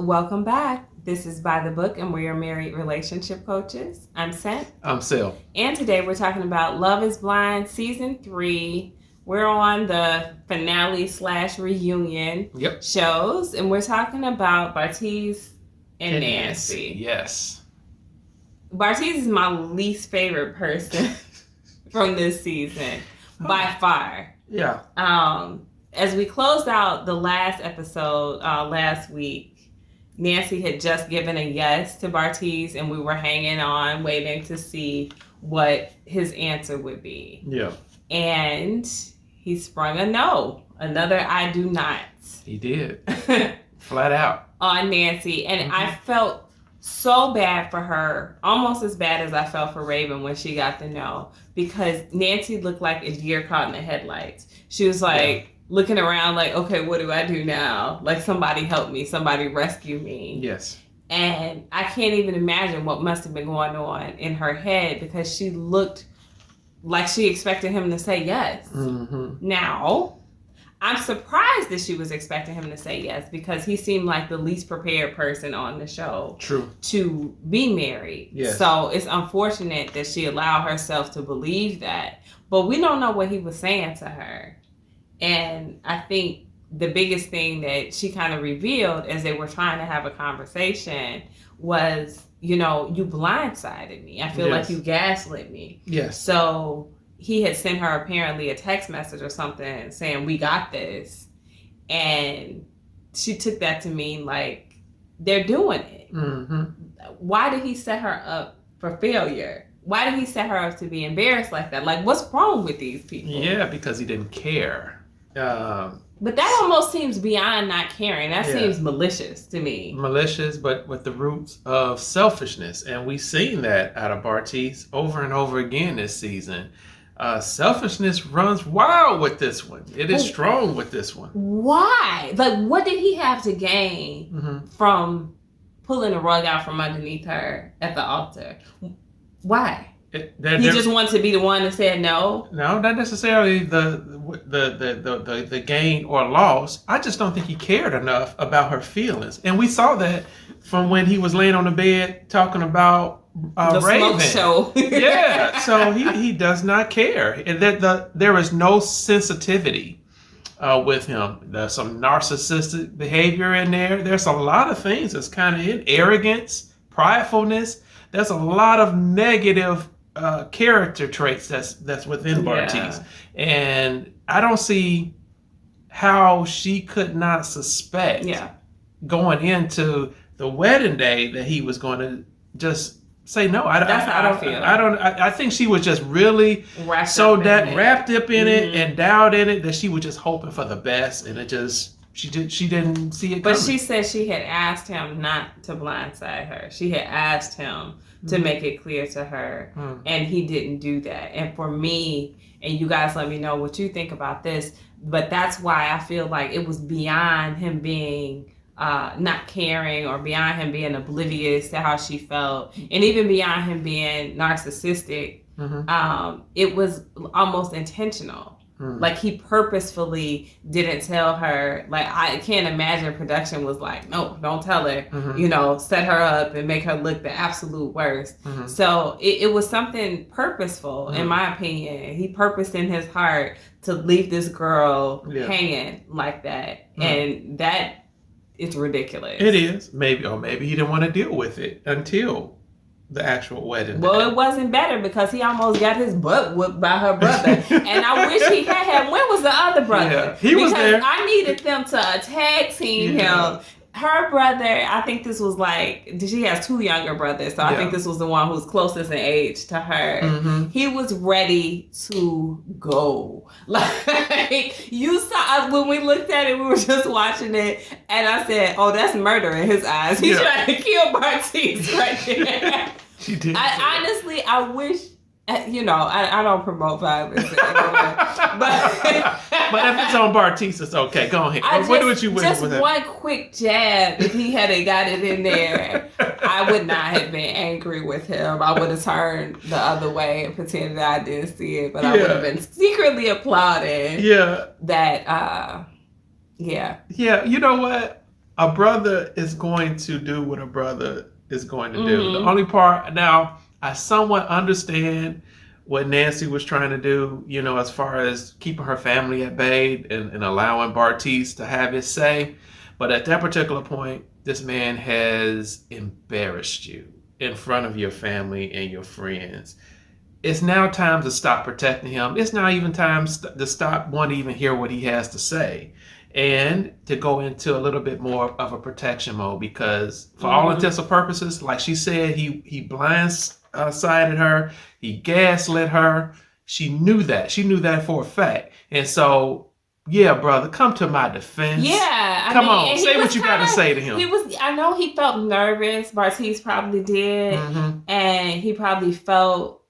Welcome back. This is By the Book, and we're married relationship coaches. I'm Sent. I'm Sil. And today we're talking about Love is Blind Season 3. We're on the finale / reunion shows, and we're talking about Bartise and Nancy. Yes. Bartise is my least favorite person from this season, by far. Yeah. As we closed out the last episode last week, Nancy had just given a yes to Bartise, and we were hanging on, waiting to see what his answer would be. Yeah. And he sprung a no. Another I do not. He did. Flat out. On Nancy. And I felt so bad for her, almost as bad as I felt for Raven when she got the no, because Nancy looked like a deer caught in the headlights. She was like, looking around like, okay, what do I do now? Like, somebody help me. Somebody rescue me. Yes. And I can't even imagine what must have been going on in her head, because she looked like she expected him to say yes. Mm-hmm. Now, I'm surprised that she was expecting him to say yes, because he seemed like the least prepared person on the show. True. To be married. Yes. So it's unfortunate that she allowed herself to believe that. But we don't know what he was saying to her. And I think the biggest thing that she kind of revealed as they were trying to have a conversation was, you blindsided me. I feel like you gaslit me. Yes. So he had sent her apparently a text message or something saying, we got this. And she took that to mean like, they're doing it. Mm-hmm. Why did he set her up for failure? Why did he set her up to be embarrassed like that? Like, what's wrong with these people? Yeah, because he didn't care. But that almost seems beyond not caring. That seems malicious to me. Malicious, but with the roots of selfishness. And we've seen that out of Bartise over and over again this season. Selfishness runs wild with this one. It is strong with this one. Why? Like, what did he have to gain from pulling the rug out from underneath her at the altar? Why? He just wants to be the one that said no? No, not necessarily the gain or loss. I just don't think he cared enough about her feelings. And we saw that from when he was laying on the bed talking about the Raven. Smoke show. Yeah, so he does not care. And there is no sensitivity with him. There's some narcissistic behavior in there. There's a lot of things that's kind of in arrogance, pridefulness. There's a lot of negative character traits that's within Bartise. And I don't see how she could not suspect going into the wedding day that he was going to just say no. That's how I feel. I think she was just really wrapped up in it and doubted in it, that she was just hoping for the best, and it just she didn't see it coming. But she said she had asked him not to blindside her. She had asked him to make it clear to her, and he didn't do that. And for me, and you guys let me know what you think about this, but that's why I feel like it was beyond him being not caring, or beyond him being oblivious to how she felt, and even beyond him being narcissistic. It was almost intentional. Like, he purposefully didn't tell her. Like, I can't imagine production was like, no, don't tell her, set her up and make her look the absolute worst. So it was something purposeful, in my opinion. He purposed in his heart to leave this girl hanging like that. And that is ridiculous. It is. Maybe he didn't want to deal with it until the actual wedding. Well, it wasn't better, because he almost got his butt whooped by her brother. And I wish he had. Where was the other brother? Yeah, he was there. I needed them to tag team him. Her brother, I think this was like, she has 2 younger brothers, so I think this was the one who's closest in age to her. He was ready to go. Like, you saw, when we looked at it, we were just watching it, and I said, oh, that's murder in his eyes. He's trying to kill Bartise right there. She did. Honestly, I wish, I don't promote violence anyway, but if it's on Bartise, it's okay. Go ahead. What you just with one quick jab. If he had got it in there, I would not have been angry with him. I would have turned the other way and pretended I didn't see it, but I would have been secretly applauding. Yeah. That. Yeah. You know what? a brother is going to do what a brother is going to do. The Mm-hmm. only part now, I somewhat understand what Nancy was trying to do, you know, as far as keeping her family at bay and allowing Bartise to have his say. But at that particular point, this man has embarrassed you in front of your family and your friends. It's now time to stop protecting him. It's not even time to stop wanting to even hear what he has to say and to go into a little bit more of a protection mode, because for all intents and purposes, like she said, he blindsided her, he gaslit her. She knew that. She knew that for a fact. And so, yeah, brother, come to my defense. Yeah. Come on, say what you got to say to him. I know he felt nervous. Bartise probably did. Mm-hmm. And he probably felt,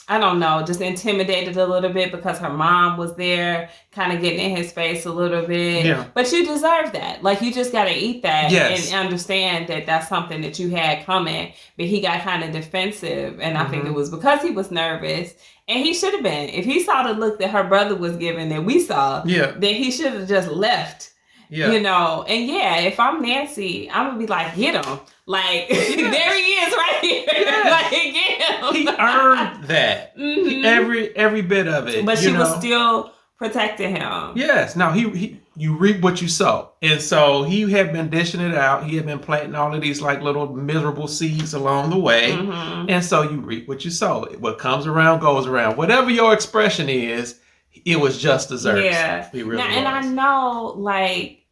I don't know, just intimidated a little bit because her mom was there, kind of getting in his face a little bit. Yeah. But you deserve that. Like, you just got to eat that Yes. and understand that that's something that you had coming. But he got kind of defensive. And I think it was because he was nervous. And he should have been. If he saw the look that her brother was giving that we saw, then he should have just left. Yeah. You know, and yeah, if I'm Nancy, I'm gonna be like, get him. Like, there he is right here. Yeah. Like, get him. He earned that. Mm-hmm. Every bit of it. But she was still protecting him. Yes. Now you reap what you sow. And so he had been dishing it out. He had been planting all of these like little miserable seeds along the way. Mm-hmm. And so you reap what you sow. What comes around goes around. Whatever your expression is, it was just deserved. Yeah. It really was. And I know, like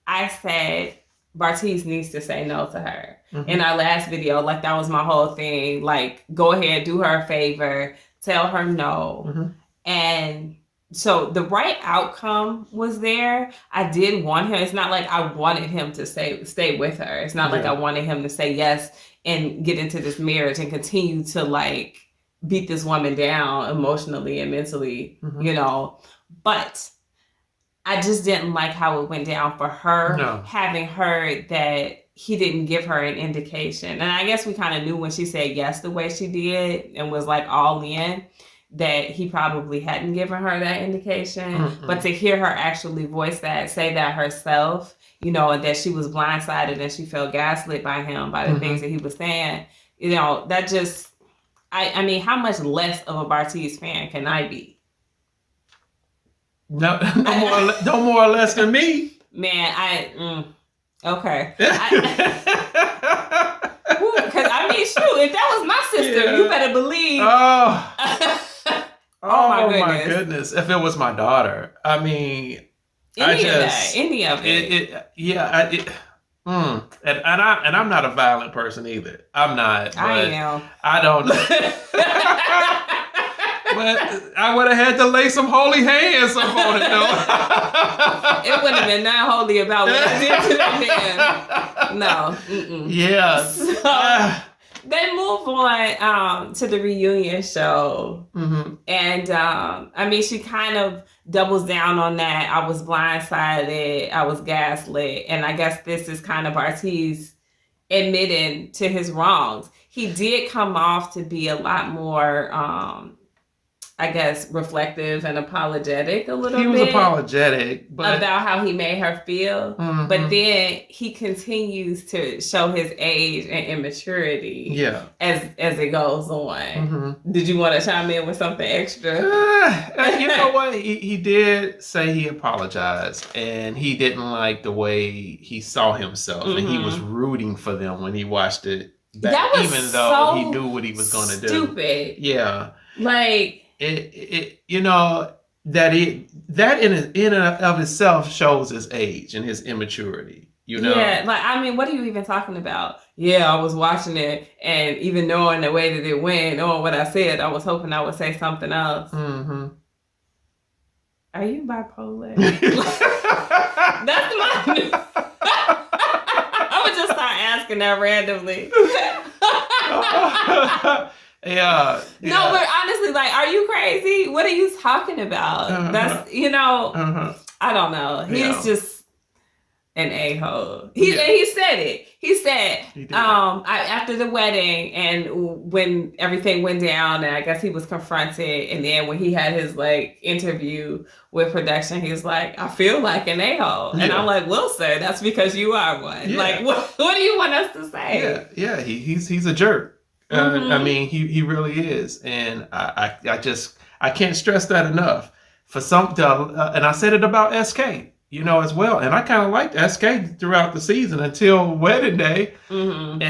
I said, Bartise needs to say no to her. Mm-hmm. In our last video, like, that was my whole thing. Like, go ahead, do her a favor, tell her no. Mm-hmm. And so the right outcome was there. I did want him. It's not like I wanted him to stay with her. It's not like I wanted him to say yes and get into this marriage and continue to, like, beat this woman down emotionally and mentally, you know. But I just didn't like how it went down for her, having heard that he didn't give her an indication. And I guess we kind of knew when she said yes the way she did and was like all in, that he probably hadn't given her that indication. Mm-hmm. But to hear her actually voice that, say that herself, you know, and that she was blindsided and she felt gaslit by him, by the things that he was saying, you know, that just... I mean, how much less of a Bartise fan can I be? No more or less than me. Man, okay. Because I mean, shoot, if that was my sister, you better believe. Oh my goodness! If it was my daughter, I mean, any of it. And I'm not a violent person either. I'm not. I am. I don't know. But I would have had to lay some holy hands up on it, though. It wouldn't have been that holy about what I did to that man. No. Mm-mm. Yeah. So, they move on to the reunion show. Mm-hmm. And, I mean, she kind of doubles down on that. I was blindsided. I was gaslit. And I guess this is kind of Bartise admitting to his wrongs. He did come off to be a lot more, I guess, reflective and apologetic a little bit. He was apologetic, but about how he made her feel. Mm-hmm. But then he continues to show his age and immaturity as it goes on. Mm-hmm. Did you want to chime in with something extra? You know what? He did say he apologized, and he didn't like the way he saw himself, and he was rooting for them when he watched it back, even though he knew what he was going to do. Stupid. Yeah. Like... It you know, that in and of itself shows his age and his immaturity, you know? Yeah, like, I mean, what are you even talking about? Yeah, I was watching it, and even knowing the way that it went, knowing what I said, I was hoping I would say something else. Mm-hmm. Are you bipolar? That's my... I would just start asking that randomly. Yeah. No, but honestly, like, are you crazy? What are you talking about? That's, you know, I don't know. He's just, an a-hole. And he said it. He said, after the wedding and when everything went down, and I guess he was confronted, and then when he had his like interview with production, he was like, I feel like an a-hole. And I'm like, well, sir, that's because you are one. Yeah. Like, what do you want us to say? Yeah, he's a jerk. I mean, he really is. And I can't stress that enough. And I said it about SK. As well. And I kind of liked SK throughout the season until wedding day. And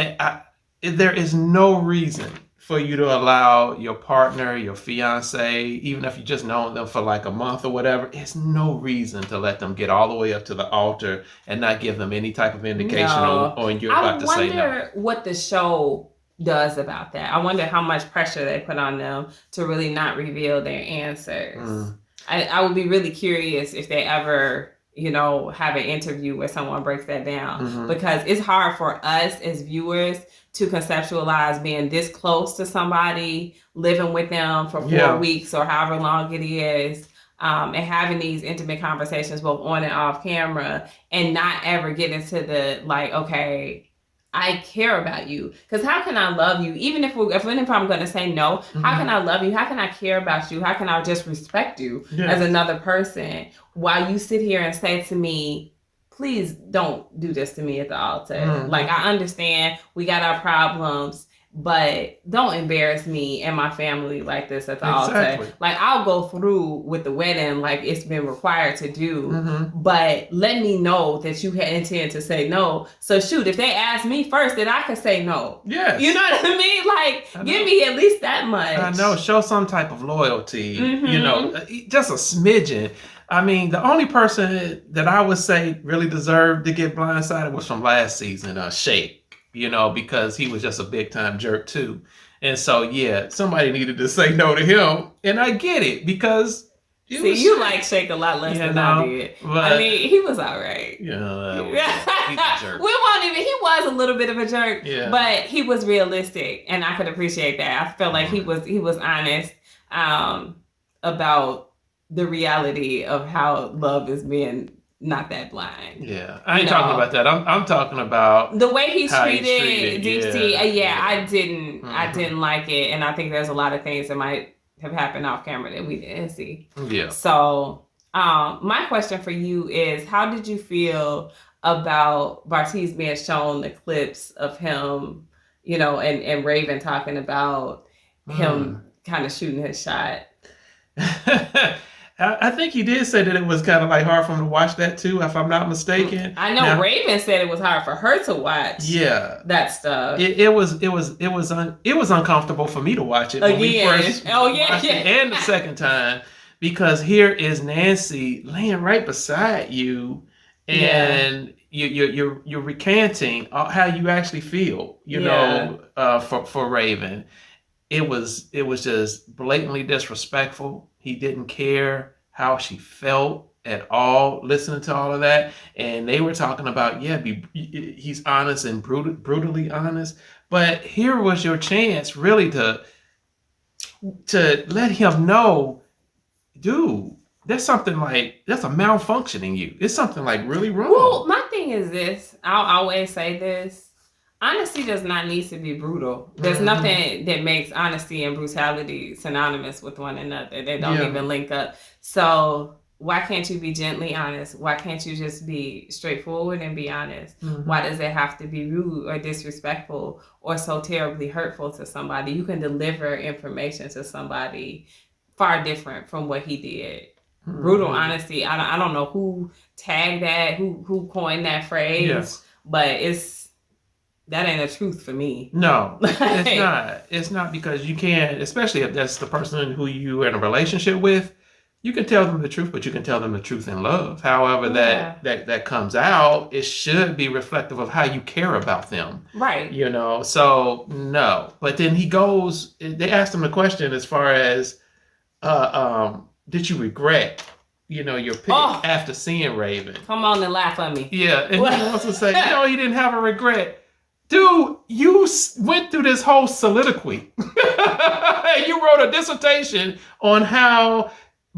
there is no reason for you to allow your partner, your fiance, even if you just known them for like a month or whatever, it's no reason to let them get all the way up to the altar and not give them any type of indication on you're about to say no. I wonder what the show does about that. I wonder how much pressure they put on them to really not reveal their answers. I would be really curious if they ever have an interview where someone breaks that down, because it's hard for us as viewers to conceptualize being this close to somebody, living with them for 4 weeks or however long it is, and having these intimate conversations both on and off camera, and not ever get into the like, okay, I care about you. Because how can I love you? Even if I'm going to say no, how can I love you? How can I care about you? How can I just respect you as another person while you sit here and say to me, please don't do this to me at the altar. Like, I understand we got our problems, but don't embarrass me and my family like this at the altar. Like, I'll go through with the wedding like it's been required to do, but let me know that you had intent to say no. So shoot, if they ask me first, then I can say no. Yes. You know what I mean? Like, give me at least that much. I know. Show some type of loyalty, just a smidgen. I mean, the only person that I would say really deserved to get blindsided was from last season, Shake. Because he was just a big time jerk too. And so, somebody needed to say no to him. And I get it because you like Shake a lot less than I did. But, I mean, he was all right. He's a jerk. He was a little bit of a jerk, but he was realistic, and I could appreciate that. I felt like he was honest about the reality of how love is being not that blind. Yeah, I ain't talking about that. I'm talking about the way he treated Deep Sea. I didn't like it, and I think there's a lot of things that might have happened off camera that we didn't see. Yeah. So, my question for you is, how did you feel about Bartise being shown the clips of him, and Raven talking about him kind of shooting his shot? I think he did say that it was kind of like hard for him to watch that too, if I'm not mistaken. I know Raven said it was hard for her to watch. That stuff. It was uncomfortable for me to watch it when we first watched it, and the second time, because here is Nancy laying right beside you, and you're recanting how you actually feel. For Raven, it was just blatantly disrespectful. He didn't care how she felt at all, listening to all of that. And they were talking about, he's honest and brutally honest. But here was your chance really to let him know, dude, that's a malfunction in you. It's something like really wrong. Well, my thing is this. I'll always say this. Honesty does not need to be brutal. There's nothing that makes honesty and brutality synonymous with one another. They don't even link up. So why can't you be gently honest? Why can't you just be straightforward and be honest? Why does it have to be rude or disrespectful or so terribly hurtful to somebody? You can deliver information to somebody far different from what he did. Brutal honesty. I don't know who tagged that, who coined that phrase, but that ain't a truth for me. No, it's not. It's not, because you can't, especially if that's the person who you're in a relationship with, you can tell them the truth, but you can tell them the truth in love. However, that comes out, it should be reflective of how you care about them. Right. So no. But then they asked him the question as far as, did you regret, your pick after seeing Raven? Come on and laugh at me. Yeah. And he wants to say, he didn't have a regret. Dude, you went through this whole soliloquy. You wrote a dissertation on how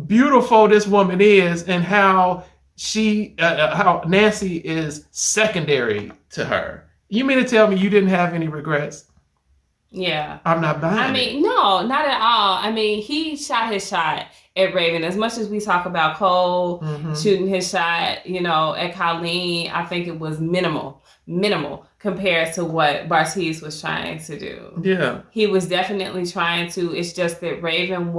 beautiful this woman is and how how Nancy is secondary to her. You mean to tell me you didn't have any regrets? Yeah. I'm not buying it. No, not at all. He shot his shot at Raven. As much as we talk about Cole shooting his shot, at Colleen, I think it was minimal compared to what Bartise was trying to do. Yeah. He was definitely trying to. It's just that Raven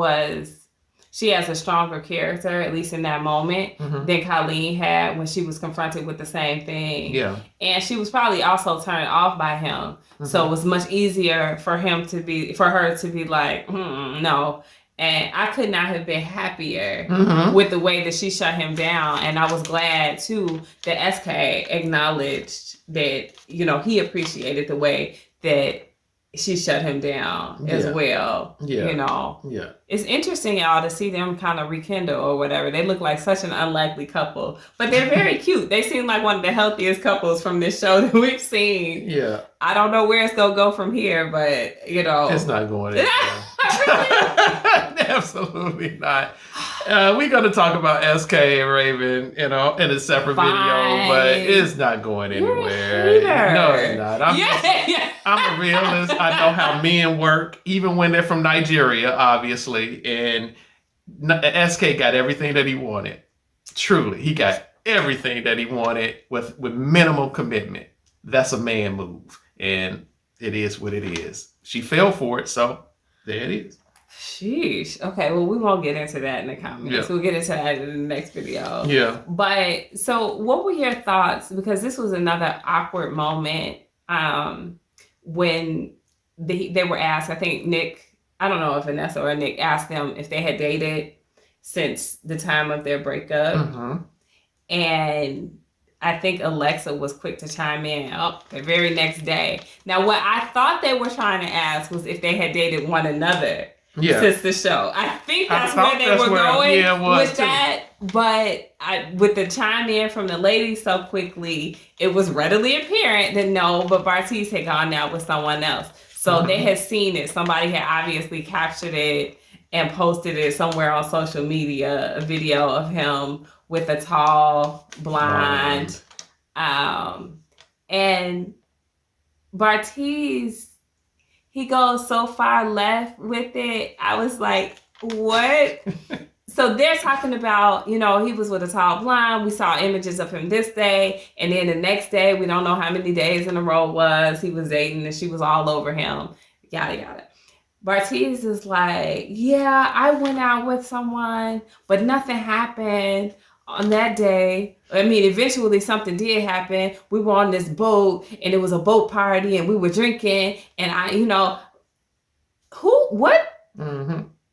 she has a stronger character, at least in that moment, than Colleen had when she was confronted with the same thing. Yeah. And she was probably also turned off by him. So it was much easier for her to be like, no. And I could not have been happier with the way that she shut him down. And I was glad too that SK acknowledged that, he appreciated the way that she shut him down as well. Yeah. Yeah. It's interesting, y'all, to see them kind of rekindle or whatever. They look like such an unlikely couple, but they're very cute. They seem like one of the healthiest couples from this show that we've seen. Yeah. I don't know where it's gonna go from here, but it's not going anywhere. Absolutely not. We're going to talk about SK and Raven, in a separate video, but it's not going anywhere. No, it's not. I'm a realist. I know how men work, even when they're from Nigeria, obviously. And SK got everything that he wanted. Truly, he got everything that he wanted with minimal commitment. That's a man move, and it is what it is. She fell for it, so there it is. Sheesh. Okay, well, we won't get into that in the comments. Yeah. We'll get into that in the next video. Yeah. But, so what were your thoughts? Because this was another awkward moment when they were asked, I think Nick, I don't know if Vanessa or Nick asked them if they had dated since the time of their breakup. And I think Alexa was quick to chime in the very next day. Now, what I thought they were trying to ask was if they had dated one another since the show. I think that's where they were going with that. But with the chime in from the ladies so quickly, it was readily apparent that no, but Bartise had gone out with someone else. So they had seen it. Somebody had obviously captured it and posted it somewhere on social media, a video of him with a tall, blonde. And Bartise, he goes so far left with it. I was like, what? So they're talking about, he was with a tall blonde. We saw images of him this day. And then the next day, we don't know how many days in a row it was. He was dating and she was all over him. Yada, yada. Bartise is like, yeah, I went out with someone, but nothing happened on that day. Eventually something did happen. We were on this boat and it was a boat party and we were drinking and what?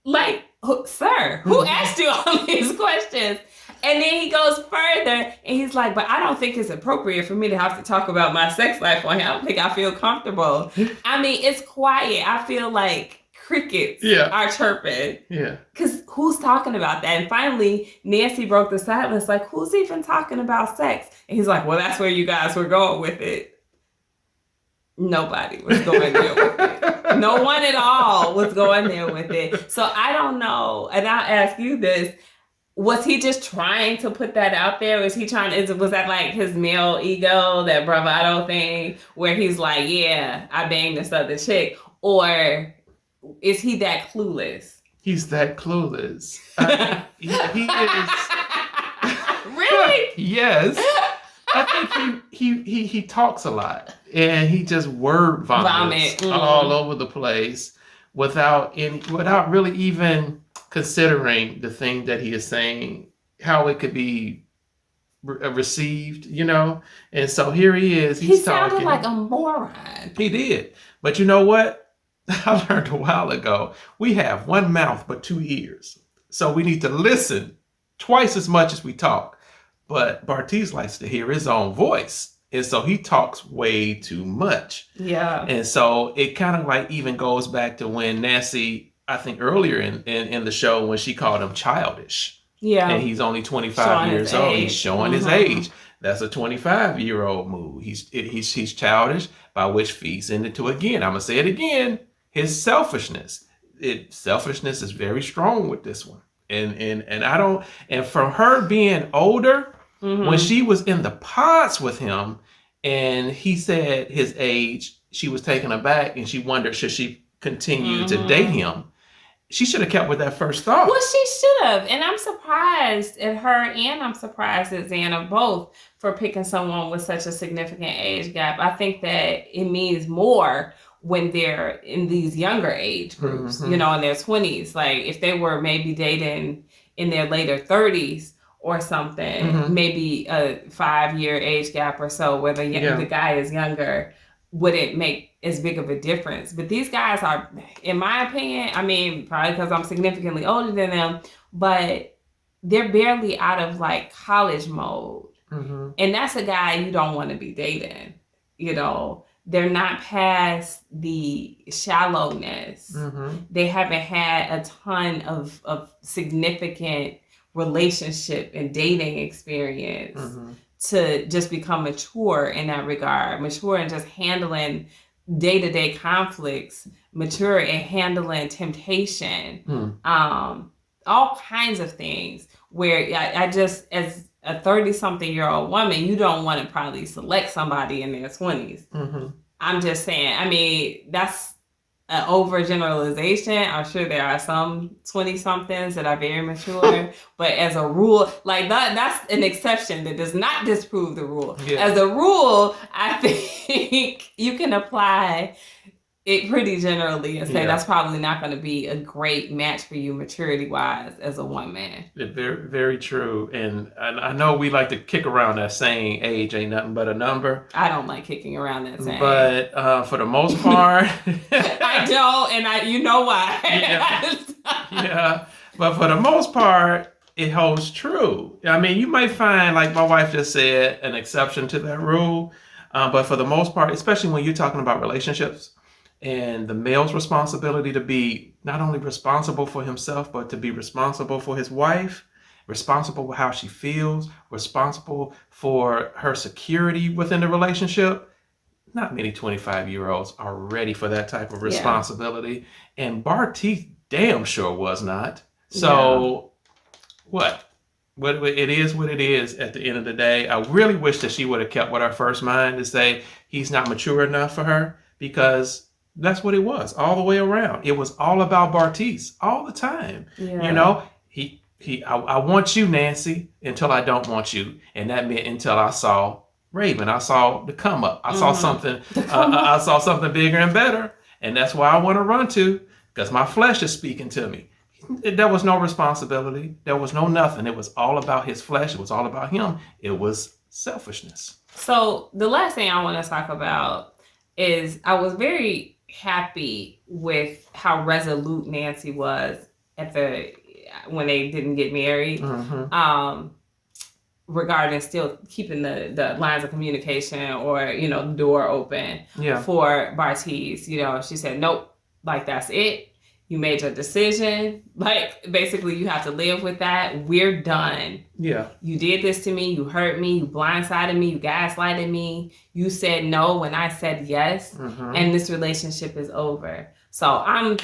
Like, sir, who asked you all these questions? And then he goes further and he's like, but I don't think it's appropriate for me to have to talk about my sex life on here. I don't think I feel comfortable. It's quiet. I feel like crickets are chirping. Yeah. Because who's talking about that? And finally, Nancy broke the silence, like, who's even talking about sex? And he's like, well, that's where you guys were going with it. Nobody was going there with it. No one at all was going there with it. So I don't know. And I'll ask you this. Was he just trying to put that out there? Was that like his male ego, that bravado thing, where he's like, yeah, I banged this other chick? Or is he that clueless? He's that clueless. He is. Really? Yes. I think he talks a lot and he just word vomits all over the place without really even considering the thing that he is saying, how it could be received, And so here he is. He sounded like a moron. He did. But you know what? I learned a while ago, we have one mouth but two ears. So we need to listen twice as much as we talk. But Bartise likes to hear his own voice. And so he talks way too much. Yeah. And so it kind of like even goes back to when Nancy, I think earlier in the show, when she called him childish. Yeah. And he's only 25 years old. He's showing his age. That's a 25-year-old move. He's childish, by which feeds into, again, I'm going to say it again, his selfishness. Selfishness is very strong with this one. And from her being older, When she was in the pods with him and he said his age, she was taken aback and she wondered, should she continue to date him? She should have kept with that first thought. Well, she should have. And I'm surprised at her and I'm surprised at Xana both for picking someone with such a significant age gap. I think that it means more when they're in these younger age groups, in their 20s. Like if they were maybe dating in their later 30s or something, maybe a 5-year age gap or so where the guy is younger wouldn't make as big of a difference. But these guys are, in my opinion, I mean, probably because I'm significantly older than them, but they're barely out of like college mode. And that's a guy you don't want to be dating. They're not past the shallowness. They haven't had a ton of significant relationship and dating experience to just become mature in that regard, mature in just handling day-to-day conflicts, mature in handling temptation, all kinds of things where I just, as a 30-something-year-old woman, you don't want to probably select somebody in their 20s. I'm just saying, I mean, that's an overgeneralization. I'm sure there are some 20-somethings that are very mature, but as a rule, like that's an exception that does not disprove the rule. As a rule, I think you can apply it pretty generally and say that's probably not going to be a great match for you maturity-wise as a woman. Very, very true. And I know we like to kick around that saying, age ain't nothing but a number. I don't like kicking around that saying. But for the most part... I don't, and you know why. Yeah. But for the most part, it holds true. I mean, you might find, like my wife just said, an exception to that rule. But for the most part, especially when you're talking about relationships, and the male's responsibility to be not only responsible for himself, but to be responsible for his wife, responsible for how she feels, responsible for her security within the relationship. Not many 25-year-olds are ready for that type of responsibility. And Bartise damn sure was not. So what? It is what it is at the end of the day. I really wish that she would have kept with her first mind to say he's not mature enough for her, because that's what it was all the way around. It was all about Bartise all the time. I want you, Nancy, until I don't want you. And that meant until I saw Raven. I saw the come up. I saw something. I saw something bigger and better. And that's why I want to run to, because my flesh is speaking to me. There was no responsibility. There was no nothing. It was all about his flesh. It was all about him. It was selfishness. So the last thing I want to talk about is I was very happy with how resolute Nancy was when they didn't get married, regarding still keeping the lines of communication or the door open for Bartise. She said, nope, like that's it. You made your decision. Like, basically, you have to live with that. We're done. Yeah. You did this to me. You hurt me. You blindsided me. You gaslighted me. You said no when I said yes. And this relationship is over. So I'm,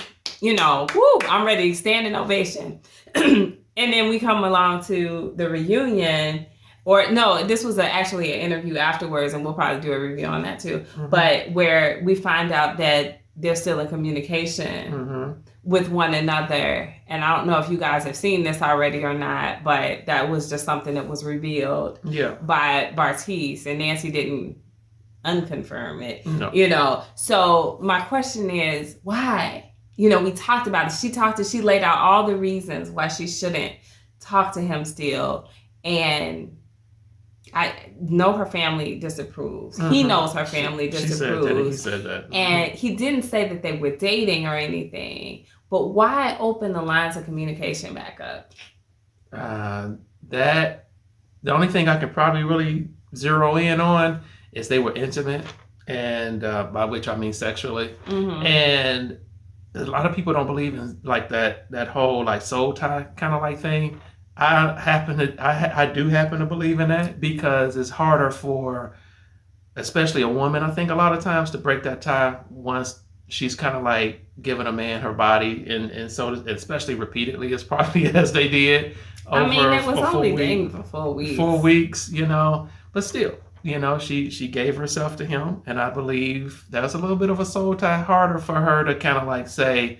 I'm ready to stand in ovation. And then we come along to the reunion. Or no, this was actually an interview afterwards, and we'll probably do a review on that too. But where we find out that they're still in communication with one another. And I don't know if you guys have seen this already or not, but that was just something that was revealed by Bartise, and Nancy didn't unconfirm it. No. So my question is, why? We talked about it. She laid out all the reasons why she shouldn't talk to him still. And I know her family disapproves. He knows her family disapproves. He said that. And he didn't say that they were dating or anything. But why open the lines of communication back up? The only thing I could probably really zero in on is they were intimate, and by which I mean sexually. And a lot of people don't believe in like that whole like soul tie kind of like thing. I do happen to believe in that, because it's harder for, especially a woman, I think a lot of times, to break that tie once she's kind of like giving a man her body, and so especially repeatedly as probably as they did I mean, it was for only dating for 4 weeks. 4 weeks, you know, but still, you know, she gave herself to him, and I believe that was a little bit of a soul tie, harder for her to kind of like say,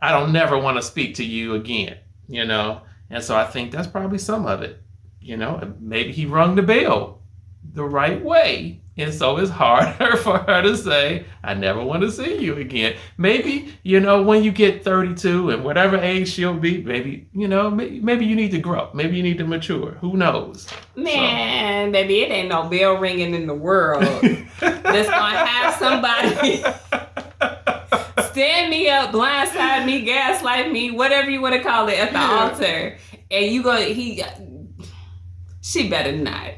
I don't never want to speak to you again, you know. And so I think that's probably some of it, you know. Maybe he rung the bell the right way, and so it's harder for her to say, I never want to see you again. Maybe, you know, when you get 32 and whatever age she'll be, maybe, you know, maybe you need to grow. Maybe you need to mature. Who knows? Man, baby, it ain't no bell ringing in the world that's gonna have somebody stand me up, blindside me, gaslight me, whatever you want to call it, at the altar, and she better not.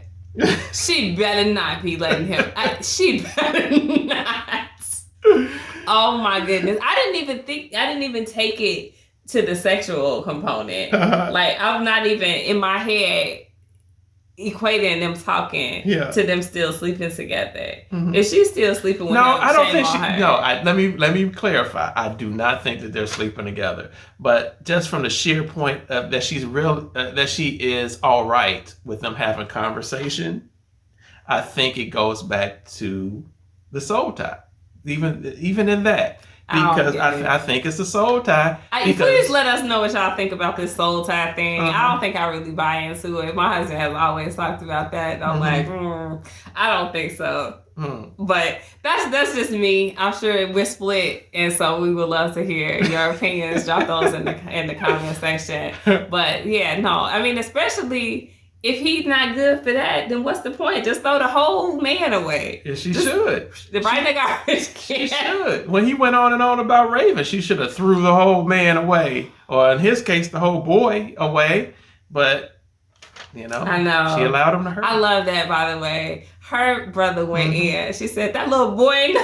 She better not be letting him. She better not. Oh my goodness! I didn't even take it to the sexual component. Like, I'm not even in my head equating them talking to them still sleeping together. Mm-hmm. If she's still sleeping with him, I don't think she. No, let me clarify. I do not think that they're sleeping together. But just from the sheer point of that she's that she is all right with them having conversation, I think it goes back to the soul tie. Even in that. Because I think it's a soul tie. Please let us know what y'all think about this soul tie thing. I don't think I really buy into it. My husband has always talked about that. I'm like, I don't think so. But that's just me. I'm sure we're split, and so we would love to hear your opinions. Drop those in the comment section. But yeah, no, I mean, especially if he's not good for that, then what's the point? Just throw the whole man away. Yeah, she should. Right in the garbage can. She should. When he went on and on about Raven, she should have threw the whole man away. Or in his case, the whole boy away. But, you know, I know. She allowed him to hurt. I love that, by the way. Her brother went in. She said, that little boy...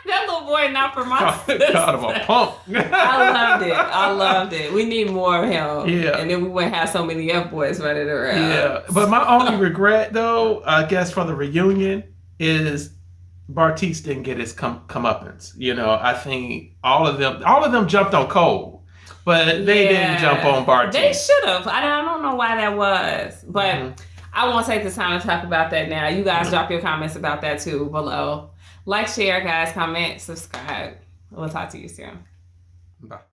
That little boy not for my sister. Called him a punk. I loved it. We need more of him. Yeah. And then we wouldn't have so many F-boys running around. Yeah. But my only regret, though, I guess, for the reunion is Bartise didn't get his comeuppance. You know, I think all of them jumped on Cole. But they didn't jump on Bartise. They should have. I don't know why that was. But I won't take the time to talk about that now. You guys drop your comments about that, too, below. Like, share, guys, comment, subscribe. We'll talk to you soon. Bye.